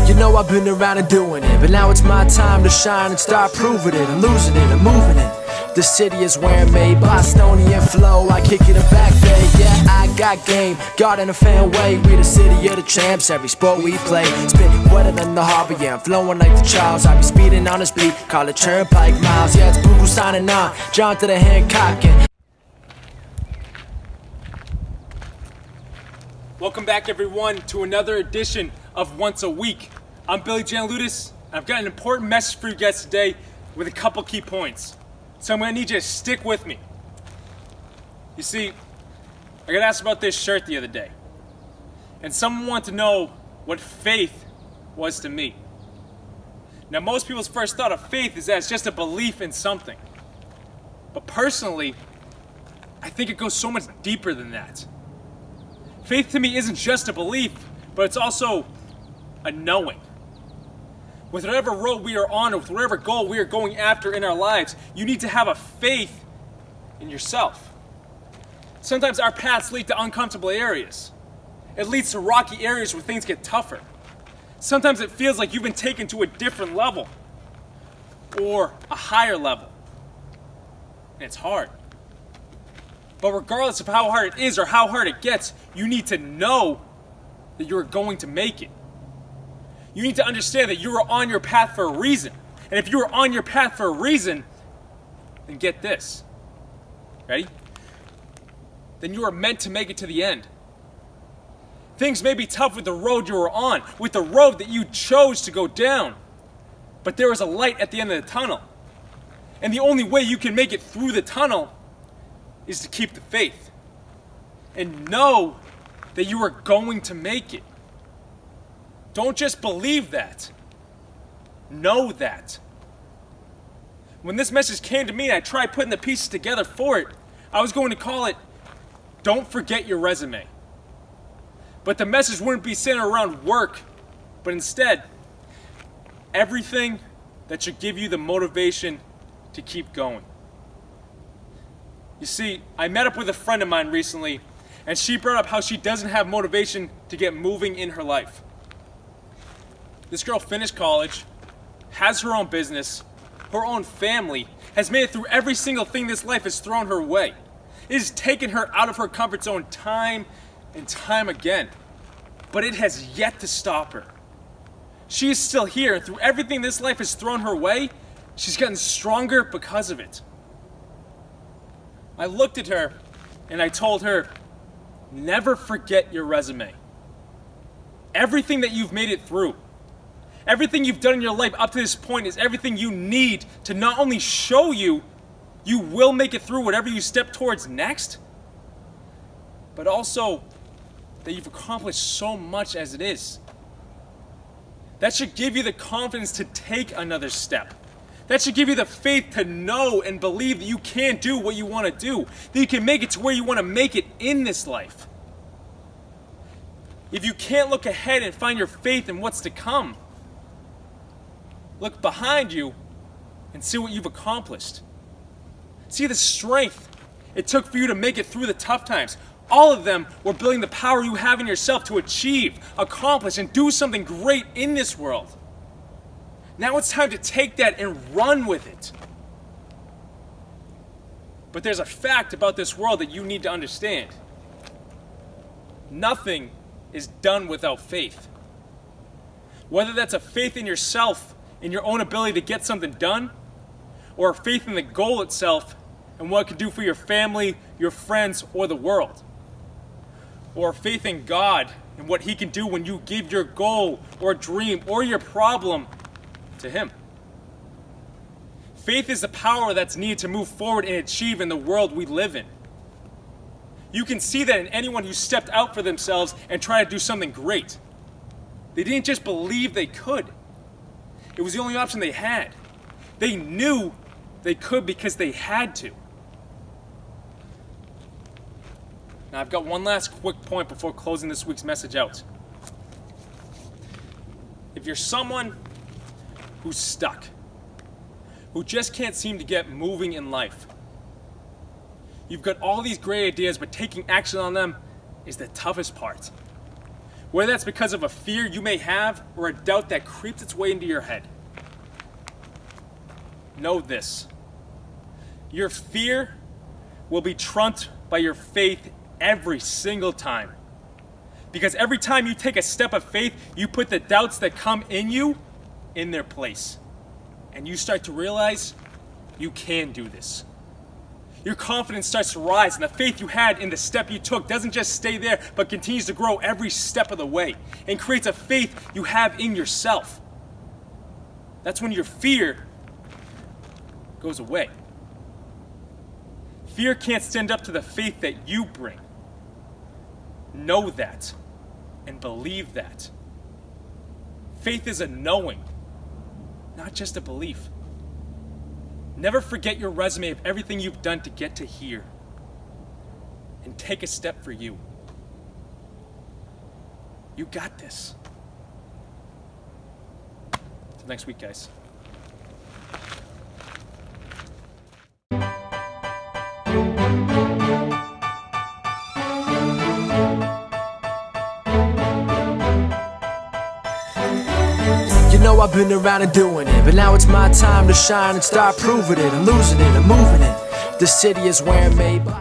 You know I've been around and doing it, but now it's my time to shine and start proving it. I'm losing it, I'm moving it. The city is where I'm made, Bostonian flow, I kick it in back bay. Yeah, I got game, God in a fan way. We the city of the champs, every sport we play. Spit wetter than the harbor, yeah, I'm flowing like the Charles. I be speeding on this beat, call it Turnpike Miles. Yeah, it's Buku signing on, John to the Hancock. Welcome back, everyone, to another edition of Once a Week. I'm Billy Giannouloudis, and I've got an important message for you guys today with a couple key points. So I'm going to need you to stick with me. You see, I got asked about this shirt the other day, and someone wanted to know what faith was to me. Now, most people's first thought of faith is that it's just a belief in something. But personally, I think it goes so much deeper than that. Faith to me isn't just a belief, but it's also a knowing. With whatever road we are on, or with whatever goal we are going after in our lives, you need to have a faith in yourself. Sometimes our paths lead to uncomfortable areas. It leads to rocky areas where things get tougher. Sometimes it feels like you've been taken to a different level or a higher level. And it's hard. But regardless of how hard it is or how hard it gets, you need to know that you're going to make it. You need to understand that you are on your path for a reason. And if you are on your path for a reason, then get this. Ready? Then you are meant to make it to the end. Things may be tough with the road you are on, with the road that you chose to go down. But there is a light at the end of the tunnel. And the only way you can make it through the tunnel is to keep the faith. And know that you are going to make it. Don't just believe that. Know that. When this message came to me and I tried putting the pieces together for it, I was going to call it, Don't Forget Your Resume. But the message wouldn't be centered around work, but instead, everything that should give you the motivation to keep going. You see, I met up with a friend of mine recently, and she brought up how she doesn't have motivation to get moving in her life. This girl finished college, has her own business, her own family, has made it through every single thing this life has thrown her way. It has taken her out of her comfort zone time and time again, but it has yet to stop her. She is still here, and through everything this life has thrown her way, she's gotten stronger because of it. I looked at her and I told her, never forget your resume. Everything that you've made it through, everything you've done in your life up to this point is everything you need to not only show you will make it through whatever you step towards next, but also that you've accomplished so much as it is. That should give you the confidence to take another step. That should give you the faith to know and believe that you can do what you want to do, that you can make it to where you want to make it in this life. If you can't look ahead and find your faith in what's to come, look behind you and see what you've accomplished. See the strength it took for you to make it through the tough times. All of them were building the power you have in yourself to achieve, accomplish, and do something great in this world. Now it's time to take that and run with it. But there's a fact about this world that you need to understand. Nothing is done without faith. Whether that's a faith in yourself, in your own ability to get something done, or a faith in the goal itself and what it can do for your family, your friends, or the world. Or a faith in God and what He can do when you give your goal or dream or your problem to Him. Faith is the power that's needed to move forward and achieve in the world we live in. You can see that in anyone who stepped out for themselves and tried to do something great. They didn't just believe they could. It was the only option they had. They knew they could because they had to. Now I've got one last quick point before closing this week's message out. If you're someone who's stuck, who just can't seem to get moving in life, You've got all these great ideas, but taking action on them is the toughest part. Whether that's because of a fear you may have or a doubt that creeps its way into your head. Know this. Your fear will be trumped by your faith every single time. Because every time you take a step of faith, you put the doubts that come in you in their place. And you start to realize you can do this. Your confidence starts to rise, and the faith you had in the step you took doesn't just stay there, but continues to grow every step of the way and creates a faith you have in yourself. That's when your fear goes away. Fear can't stand up to the faith that you bring. Know that and believe that. Faith is a knowing, not just a belief. Never forget your resume of everything you've done to get to here. And take a step for you. You got this. Till next week, guys. You know I've been around and doing it, but now it's my time to shine and start proving it. I'm losing it, I'm moving it. The city is where I'm made by